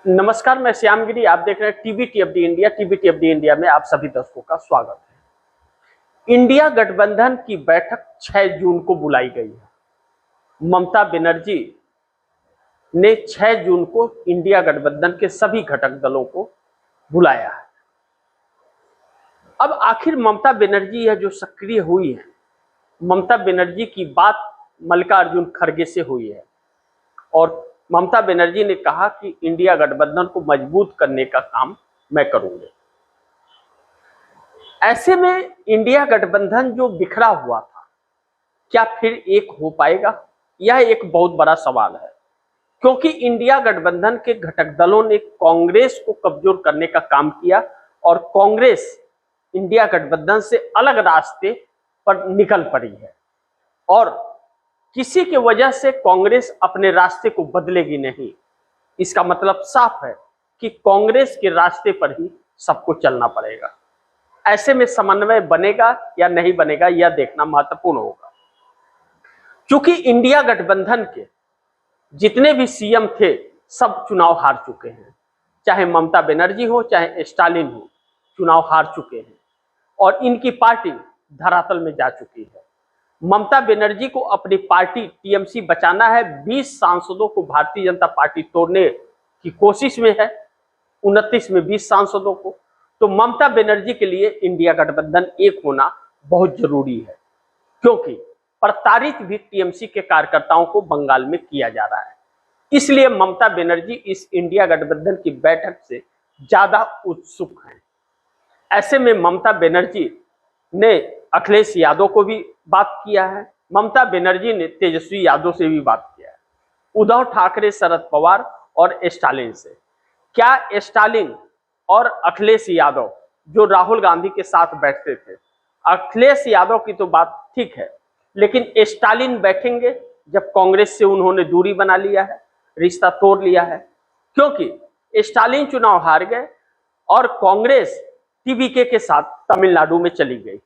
नमस्कार, मैं श्यामगिरी। आप देख रहे हैं टीबीटीएफडी इंडिया। टीबीटीएफडी इंडिया में आप सभी दर्शकों का स्वागत है। इंडिया गठबंधन की बैठक 6 जून को बुलाई गई है। ममता बनर्जी ने 6 जून को इंडिया गठबंधन के सभी घटक दलों को बुलाया है। अब आखिर ममता बनर्जी यह जो सक्रिय हुई है, ममता बनर्जी की बात मल्लिकार्जुन खड़गे से हुई है और ममता बनर्जी ने कहा कि इंडिया गठबंधन को मजबूत करने का काम मैं करूंगी। ऐसे में इंडिया गठबंधन जो बिखरा हुआ था, क्या फिर एक हो पाएगा? यह एक बहुत बड़ा सवाल है, क्योंकि इंडिया गठबंधन के घटक दलों ने कांग्रेस को कमजोर करने का काम किया और कांग्रेस इंडिया गठबंधन से अलग रास्ते पर निकल पड़ी है और किसी की वजह से कांग्रेस अपने रास्ते को बदलेगी नहीं। इसका मतलब साफ है कि कांग्रेस के रास्ते पर ही सबको चलना पड़ेगा। ऐसे में समन्वय बनेगा या नहीं बनेगा, यह देखना महत्वपूर्ण होगा। क्योंकि इंडिया गठबंधन के जितने भी सीएम थे, सब चुनाव हार चुके हैं। चाहे ममता बनर्जी हो, चाहे स्टालिन हो, चुनाव हार चुके हैं और इनकी पार्टी धरातल में जा चुकी है। ममता बनर्जी को अपनी पार्टी टीएमसी बचाना है। 20 सांसदों को भारतीय जनता पार्टी तोड़ने की कोशिश में है, 29 में 20 सांसदों को। तो ममता बनर्जी के लिए इंडिया गठबंधन एक होना बहुत जरूरी है, क्योंकि प्रताड़ित भी टीएमसी के कार्यकर्ताओं को बंगाल में किया जा रहा है। इसलिए ममता बनर्जी इस इंडिया गठबंधन की बैठक से ज्यादा उत्सुक हैं। ऐसे में ममता बनर्जी ने अखिलेश यादव को भी बात किया है। ममता बनर्जी ने तेजस्वी यादव से भी बात किया है, उद्धव ठाकरे, शरद पवार और स्टालिन से। क्या स्टालिन और अखिलेश यादव जो राहुल गांधी के साथ बैठते थे, अखिलेश यादव की तो बात ठीक है, लेकिन स्टालिन बैठेंगे जब कांग्रेस से उन्होंने दूरी बना लिया है, रिश्ता तोड़ लिया है? क्योंकि स्टालिन चुनाव हार गए और कांग्रेस टीवीके के साथ तमिलनाडु में चली गई।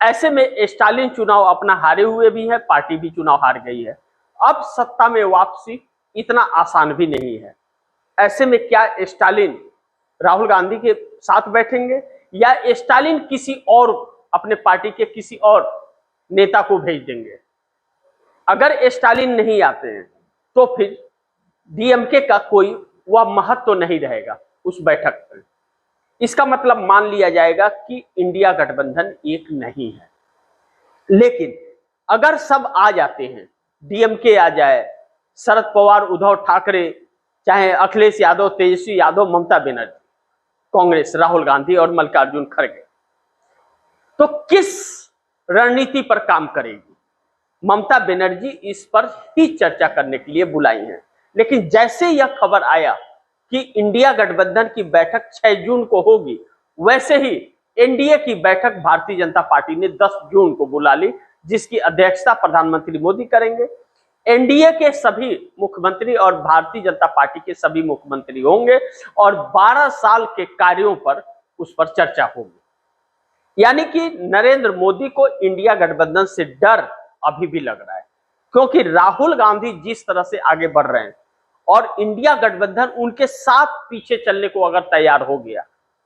ऐसे में स्टालिन चुनाव अपना हारे हुए भी है, पार्टी भी चुनाव हार गई है। अब सत्ता में वापसी इतना आसान भी नहीं है। ऐसे में क्या स्टालिन राहुल गांधी के साथ बैठेंगे या स्टालिन किसी और अपने पार्टी के किसी और नेता को भेज देंगे? अगर स्टालिन नहीं आते हैं तो फिर डीएमके का कोई वह महत्व तो नहीं रहेगा उस बैठक पर। इसका मतलब मान लिया जाएगा कि इंडिया गठबंधन एक नहीं है। लेकिन अगर सब आ जाते हैं, डीएमके आ जाए, शरद पवार, उद्धव ठाकरे, चाहे अखिलेश यादव, तेजस्वी यादव, ममता बनर्जी, कांग्रेस, राहुल गांधी और मल्लिकार्जुन खड़गे, तो किस रणनीति पर काम करेगी? ममता बनर्जी इस पर ही चर्चा करने के लिए बुलाई है। लेकिन जैसे यह खबर आया कि इंडिया गठबंधन की बैठक 6 जून को होगी, वैसे ही एनडीए की बैठक भारतीय जनता पार्टी ने 10 जून को बुला ली, जिसकी अध्यक्षता प्रधानमंत्री मोदी करेंगे। एनडीए के सभी मुख्यमंत्री और भारतीय जनता पार्टी के सभी मुख्यमंत्री होंगे और 12 साल के कार्यों पर उस पर चर्चा होगी। यानी कि नरेंद्र मोदी को इंडिया गठबंधन से डर अभी भी लग रहा है, क्योंकि राहुल गांधी जिस तरह से आगे बढ़ रहे हैं और इंडिया गठबंधन उनके साथ पीछे चलने को अगर तैयार हो गया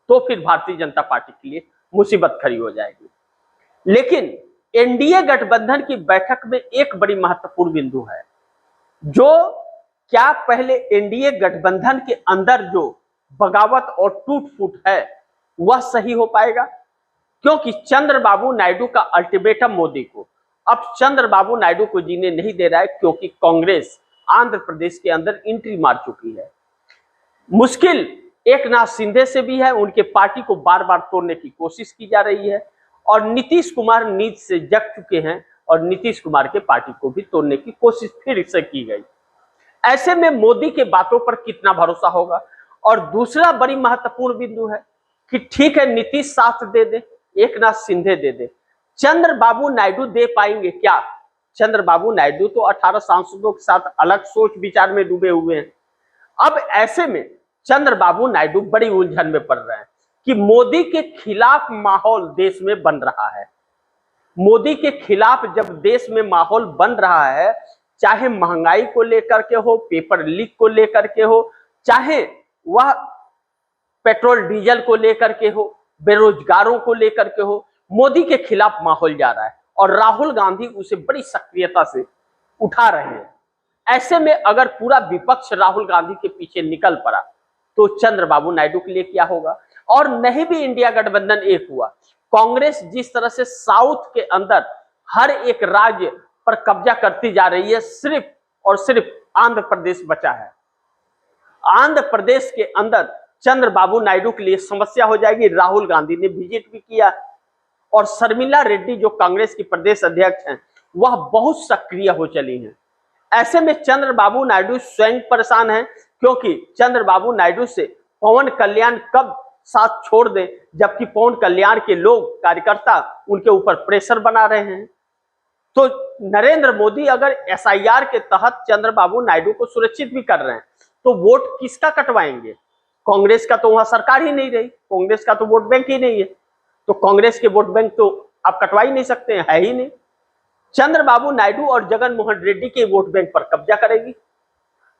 तो फिर भारतीय जनता पार्टी के लिए मुसीबत खड़ी हो जाएगी। लेकिन एनडीए गठबंधन की बैठक में एक बड़ी महत्वपूर्ण बिंदु है, जो क्या पहले एनडीए गठबंधन के अंदर जो बगावत और टूट फूट है वह सही हो पाएगा? क्योंकि चंद्रबाबू नायडू का अल्टीमेटम मोदी को अब चंद्रबाबू नायडू को जीने नहीं दे रहा है, क्योंकि कांग्रेस आंध्र प्रदेश के अंदर एंट्री मार चुकी है। मुश्किल एकनाथ शिंदे से भी है, उनके पार्टी को बार बार तोड़ने की कोशिश की जा रही है और नीतीश कुमार नींद से जग चुके हैं और नीतीश कुमार के पार्टी को भी तोड़ने की कोशिश फिर से की गई। ऐसे में मोदी के बातों पर कितना भरोसा होगा? और दूसरा बड़ी महत्वपूर्ण बिंदु है कि ठीक है, नीतीश साथ दे दे, एकनाथ शिंदे दे दे, चंद्रबाबू नायडू दे पाएंगे क्या? चंद्रबाबू नायडू तो 18 सांसदों के साथ अलग सोच विचार में डूबे हुए हैं। अब ऐसे में चंद्रबाबू नायडू बड़ी उलझन में पड़ रहे हैं कि मोदी के खिलाफ माहौल देश में बन रहा है। मोदी के खिलाफ जब देश में माहौल बन रहा है, चाहे महंगाई को लेकर के हो, पेपर लीक को लेकर के हो, चाहे वह पेट्रोल डीजल को लेकर के हो, बेरोजगारों को लेकर के हो, मोदी के खिलाफ माहौल जा रहा है और राहुल गांधी उसे बड़ी सक्रियता से उठा रहे हैं। ऐसे में अगर पूरा विपक्ष राहुल गांधी के पीछे निकल पड़ा तो चंद्रबाबू नायडू के लिए क्या होगा। और नहीं भी इंडिया गठबंधन एक हुआ, कांग्रेस जिस तरह से साउथ के अंदर हर एक राज्य पर कब्जा करती जा रही है, सिर्फ और सिर्फ आंध्र प्रदेश बचा है। आंध्र प्रदेश के अंदर चंद्रबाबू नायडू के लिए समस्या हो जाएगी। राहुल गांधी ने विजिट भी किया और शर्मिला रेड्डी जो कांग्रेस की प्रदेश अध्यक्ष हैं वह बहुत सक्रिय हो चली हैं। ऐसे में चंद्रबाबू नायडू स्वयं परेशान हैं, क्योंकि चंद्रबाबू नायडू से पवन कल्याण कब साथ छोड़ दे, जबकि पवन कल्याण के लोग कार्यकर्ता उनके ऊपर प्रेशर बना रहे हैं। तो नरेंद्र मोदी अगर एसआईआर के तहत चंद्रबाबू नायडू को सुरक्षित भी कर रहे हैं तो वोट किसका कटवाएंगे। कांग्रेस का तो वहां सरकार ही नहीं रही, कांग्रेस का तो वोट बैंक ही नहीं है, तो कांग्रेस के वोट बैंक तो आप कटवा ही नहीं सकते हैं, है ही नहीं। चंद्रबाबू नायडू और जगन मोहन रेड्डी के वोट बैंक पर कब्जा करेगी,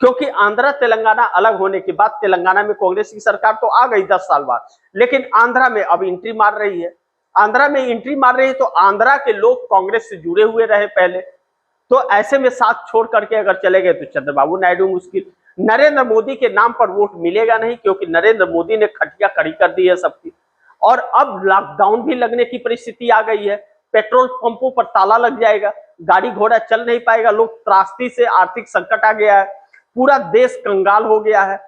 क्योंकि आंध्रा तेलंगाना अलग होने के बाद तेलंगाना में कांग्रेस की सरकार तो आ गई 10 साल बाद, लेकिन आंध्रा में अब एंट्री मार रही है। आंध्रा में एंट्री मार रही है तो आंध्रा के लोग कांग्रेस से जुड़े हुए रहे पहले, तो ऐसे में साथ छोड़ करके अगर चले गए तो चंद्रबाबू नायडू मुश्किल। नरेंद्र मोदी के नाम पर वोट मिलेगा नहीं, क्योंकि नरेंद्र मोदी ने खटिया खड़ी कर दी है सबकी। और अब लॉकडाउन भी लगने की परिस्थिति आ गई है, पेट्रोल पंपों पर ताला लग जाएगा, गाड़ी घोड़ा चल नहीं पाएगा, लोग त्रासदी से, आर्थिक संकट आ गया है, पूरा देश कंगाल हो गया है।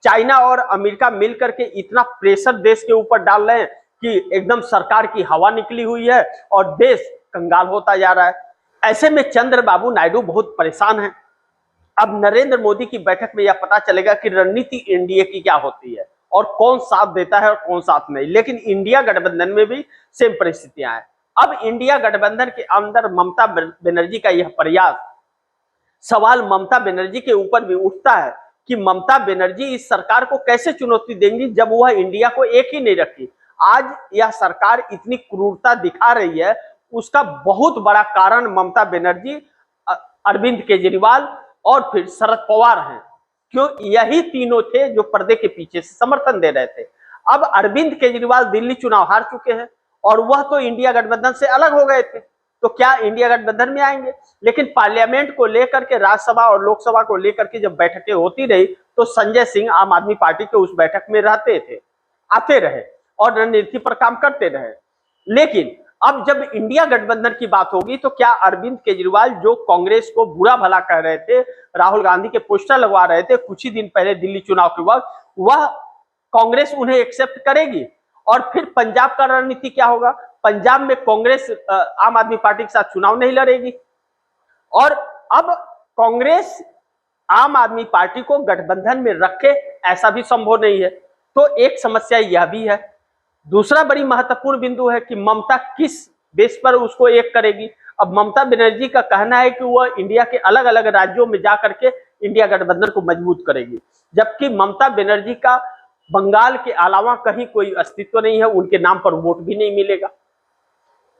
चाइना और अमेरिका मिलकर के इतना प्रेशर देश के ऊपर डाल रहे हैं कि एकदम सरकार की हवा निकली हुई है और देश कंगाल होता जा रहा है। ऐसे में चंद्रबाबू नायडू बहुत परेशान है। अब नरेंद्र मोदी की बैठक में यह पता चलेगा कि रणनीति एनडीए की क्या होती है और कौन साथ देता है और कौन साथ नहीं। लेकिन इंडिया गठबंधन में भी सेम परिस्थितियां हैं। अब इंडिया गठबंधन के अंदर ममता बनर्जी का यह प्रयास, सवाल ममता बनर्जी के ऊपर भी उठता है कि ममता बनर्जी इस सरकार को कैसे चुनौती देंगी जब वह इंडिया को एक ही नहीं रखी। आज यह सरकार इतनी क्रूरता दिखा रही है, उसका बहुत बड़ा कारण ममता बनर्जी, अरविंद केजरीवाल और फिर शरद पवार हैं। क्यों? यही तीनों थे जो पर्दे के पीछे से समर्थन दे रहे थे। अब अरविंद केजरीवाल दिल्ली चुनाव हार चुके हैं और वह तो इंडिया गठबंधन से अलग हो गए थे, तो क्या इंडिया गठबंधन में आएंगे? लेकिन पार्लियामेंट को लेकर के, राज्यसभा और लोकसभा को लेकर के जब बैठकें होती रही तो संजय सिंह आम आदमी पार्टी के उस बैठक में रहते थे, आते रहे और रणनीति पर काम करते रहे। लेकिन अब जब इंडिया गठबंधन की बात होगी तो क्या अरविंद केजरीवाल जो कांग्रेस को बुरा भला कह रहे थे, राहुल गांधी के पोस्टर लगवा रहे थे कुछ ही दिन पहले दिल्ली चुनाव के वक्त, वह कांग्रेस उन्हें एक्सेप्ट करेगी? और फिर पंजाब का रणनीति क्या होगा? पंजाब में कांग्रेस आम आदमी पार्टी के साथ चुनाव नहीं लड़ेगी और अब कांग्रेस आम आदमी पार्टी को गठबंधन में रखे ऐसा भी संभव नहीं है। तो एक समस्या यह भी है। दूसरा बड़ी महत्वपूर्ण बिंदु है कि ममता किस बेस पर उसको एक करेगी। अब ममता बनर्जी का कहना है कि वह इंडिया के अलग अलग राज्यों में जाकर के इंडिया गठबंधन को मजबूत करेगी, जबकि ममता बनर्जी का बंगाल के अलावा कहीं कोई अस्तित्व नहीं है, उनके नाम पर वोट भी नहीं मिलेगा।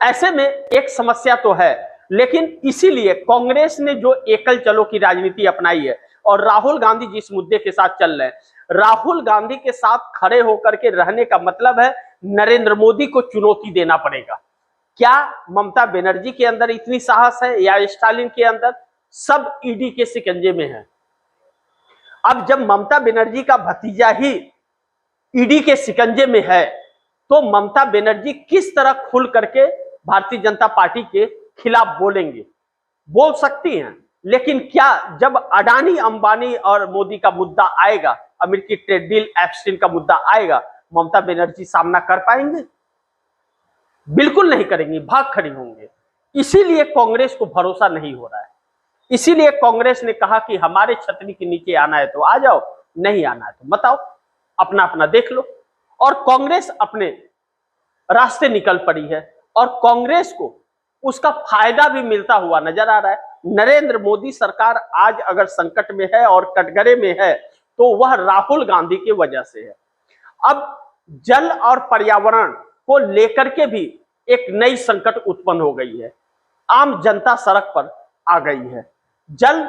ऐसे में एक समस्या तो है, लेकिन इसीलिए कांग्रेस ने जो एकल चलो की राजनीति अपनाई है और राहुल गांधी जिस मुद्दे के साथ चल रहे हैं, राहुल गांधी के साथ खड़े होकर के रहने का मतलब है नरेंद्र मोदी को चुनौती देना पड़ेगा। क्या ममता बनर्जी के अंदर इतनी साहस है या स्टालिन के अंदर? सब ईडी के शिकंजे में है। अब जब ममता बनर्जी का भतीजा ही ईडी के शिकंजे में है तो ममता बनर्जी किस तरह खुल करके भारतीय जनता पार्टी के खिलाफ बोलेंगे? बोल सकती हैं, लेकिन क्या जब अडानी, अंबानी और मोदी का मुद्दा आएगा, अमेरिकी ट्रेड डील, एप्स्टीन का मुद्दा आएगा, ममता बनर्जी सामना कर पाएंगे? बिल्कुल नहीं करेंगी, भाग खड़ी होंगे। इसीलिए कांग्रेस को भरोसा नहीं हो रहा है। इसीलिए कांग्रेस ने कहा कि हमारे छतरी के नीचे आना है तो आ जाओ, नहीं आना है तो मत आओ, अपना अपना देख लो। और कांग्रेस अपने रास्ते निकल पड़ी है और कांग्रेस को उसका फायदा भी मिलता हुआ नजर आ रहा है। नरेंद्र मोदी सरकार आज अगर संकट में है और कटघरे में है तो वह राहुल गांधी की वजह से है। अब जल और पर्यावरण को लेकर के भी एक नई संकट उत्पन्न हो गई है। आम जनता सड़क पर आ गई है, जल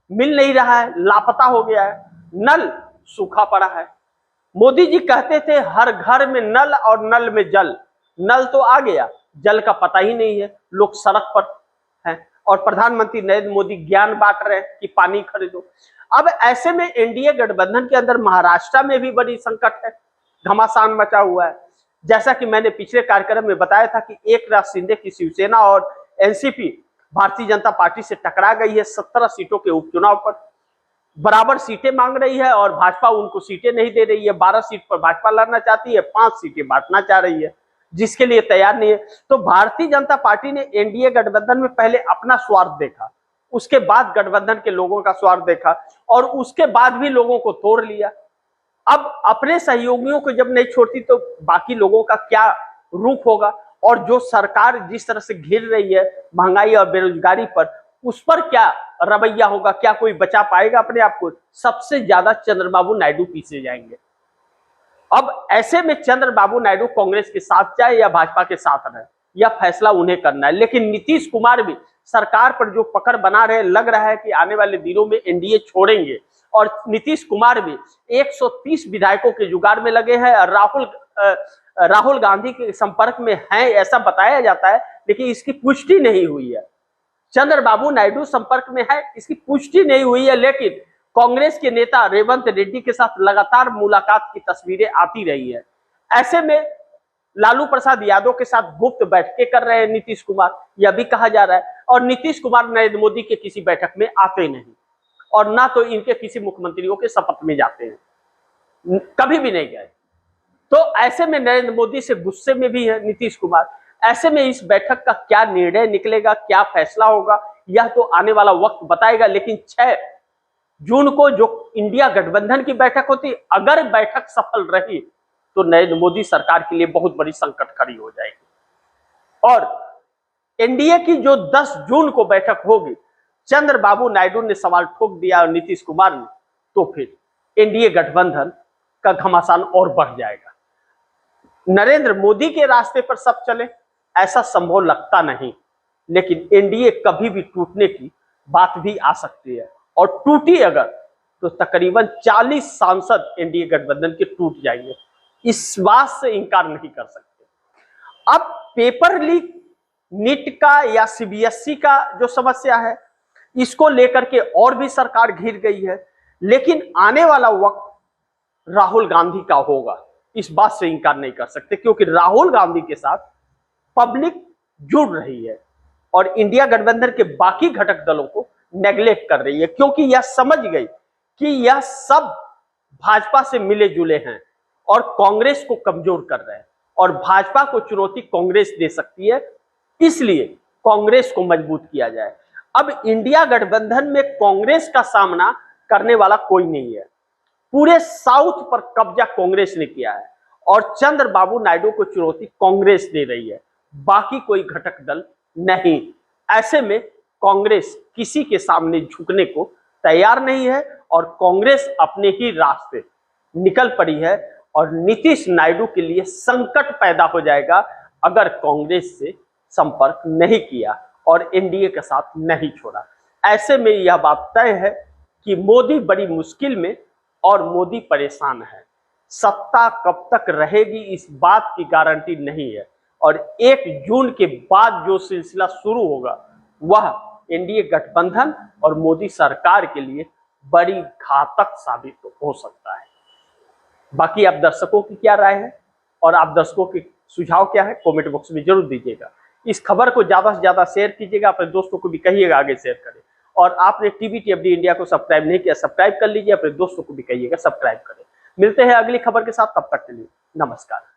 मिल नहीं रहा है, लापता हो गया है, नल सूखा पड़ा है। मोदी जी कहते थे हर घर में नल और नल में जल, नल तो आ गया, जल का पता ही नहीं है, लोग सड़क पर हैं और प्रधानमंत्री नरेंद्र मोदी ज्ञान बांट रहे हैं कि पानी खरीदो। अब ऐसे में एनडीए गठबंधन के अंदर महाराष्ट्र में भी बड़ी संकट है, घमासान मचा हुआ है। जैसा कि मैंने पिछले कार्यक्रम में बताया था कि एकनाथ शिंदे की शिवसेना और एनसीपी भारतीय जनता पार्टी से टकरा गई है 17 सीटों के उपचुनाव पर, बराबर सीटें मांग रही है और भाजपा उनको सीटें नहीं दे रही है। 12 सीट पर भाजपा लड़ना चाहती है, 5 सीटें बांटना चाह रही है, जिसके लिए तैयार नहीं है। तो भारतीय जनता पार्टी ने एनडीए गठबंधन में पहले अपना स्वार्थ देखा, उसके बाद गठबंधन के लोगों का स्वार्थ देखा और उसके बाद भी लोगों को तोड़ लिया। अब अपने सहयोगियों को जब नहीं छोड़ती तो बाकी लोगों का क्या रुख होगा। और जो सरकार जिस तरह से घिर रही है महंगाई और बेरोजगारी पर, उस पर क्या रवैया होगा, क्या कोई बचा पाएगा अपने आप को। सबसे ज्यादा चंद्रबाबू नायडू पीछे जाएंगे। अब ऐसे में चंद्रबाबू नायडू कांग्रेस के साथ जाए या भाजपा के साथ रहे, यह फैसला उन्हें करना है। लेकिन नीतीश कुमार भी सरकार पर जो पकड़ बना रहे, लग रहा है कि आने वाले दिनों में एनडीए छोड़ेंगे। और नीतीश कुमार भी 130 विधायकों के जुगाड़ में लगे हैं और राहुल गांधी के संपर्क में हैं ऐसा बताया जाता है, लेकिन इसकी पुष्टि नहीं हुई है। चंद्रबाबू नायडू संपर्क में है, इसकी पुष्टि नहीं हुई है, लेकिन कांग्रेस के नेता रेवंत रेड्डी के साथ लगातार मुलाकात की तस्वीरें आती रही है। ऐसे में लालू प्रसाद यादव के साथ गुप्त बैठकें कर रहे हैं नीतीश कुमार, यह भी कहा जा रहा है। और नीतीश कुमार नरेंद्र मोदी के किसी बैठक में आते नहीं और ना तो इनके किसी मुख्यमंत्रियों के शपथ में जाते हैं, कभी भी नहीं गए। तो ऐसे में नरेंद्र मोदी से गुस्से में भी है नीतीश कुमार। ऐसे में इस बैठक का क्या निर्णय निकलेगा, क्या फैसला होगा, यह तो आने वाला वक्त बताएगा। लेकिन 6 जून को जो इंडिया गठबंधन की बैठक होती, अगर बैठक सफल रही तो नरेंद्र मोदी सरकार के लिए बहुत बड़ी संकट खड़ी हो जाएगी। और एनडीए की जो 10 जून को बैठक होगी, चंद्रबाबू नायडू ने सवाल ठोक दिया और नीतीश कुमार ने, तो फिर एनडीए गठबंधन का घमासान और बढ़ जाएगा। नरेंद्र मोदी के रास्ते पर सब चले ऐसा संभव लगता नहीं, लेकिन एनडीए कभी भी टूटने की बात भी आ सकती है। और टूटी अगर तो तकरीबन 40 सांसद एनडीए गठबंधन के टूट जाएंगे, इस बात से इनकार नहीं कर सकते। अब पेपर लीक, नीट का या सीबीएसई का जो समस्या है, इसको लेकर के और भी सरकार घिर गई है। लेकिन आने वाला वक्त राहुल गांधी का होगा, इस बात से इनकार नहीं कर सकते, क्योंकि राहुल गांधी के साथ पब्लिक जुड़ रही है और इंडिया गठबंधन के बाकी घटक दलों को नेग्लेक्ट कर रही है, क्योंकि यह समझ गई कि यह सब भाजपा से मिले जुले हैं और कांग्रेस को कमजोर कर रहे हैं और भाजपा को चुनौती कांग्रेस दे सकती है, इसलिए कांग्रेस को मजबूत किया जाए। अब इंडिया गठबंधन में कांग्रेस का सामना करने वाला कोई नहीं है। पूरे साउथ पर कब्जा कांग्रेस ने किया है और चंद्रबाबू नायडू को चुनौती कांग्रेस दे रही है, बाकी कोई घटक दल नहीं। ऐसे में कांग्रेस किसी के सामने झुकने को तैयार नहीं है और कांग्रेस अपने ही रास्ते निकल पड़ी है और नीतीश नायडू के लिए संकट पैदा हो जाएगा अगर कांग्रेस से संपर्क नहीं किया और एनडीए के साथ नहीं छोड़ा। ऐसे में यह बात तय है कि मोदी बड़ी मुश्किल में और मोदी परेशान है। सत्ता कब तक रहेगी इस बात की गारंटी नहीं है और 1 जून के बाद जो सिलसिला शुरू होगा वह एनडीए गठबंधन और मोदी सरकार के लिए बड़ी घातक साबित हो सकता है। बाकी आप दर्शकों की क्या राय है और आप दर्शकों के सुझाव क्या है, कमेंट बॉक्स में जरूर दीजिएगा। इस खबर को ज्यादा से ज्यादा शेयर कीजिएगा, अपने दोस्तों को भी कहिएगा आगे शेयर करें। और आपने टीवी इंडिया को सब्सक्राइब नहीं किया, सब्सक्राइब कर लीजिए, अपने दोस्तों को भी कहिएगा सब्सक्राइब करें। मिलते हैं अगली खबर के साथ, तब तक के लिए नमस्कार।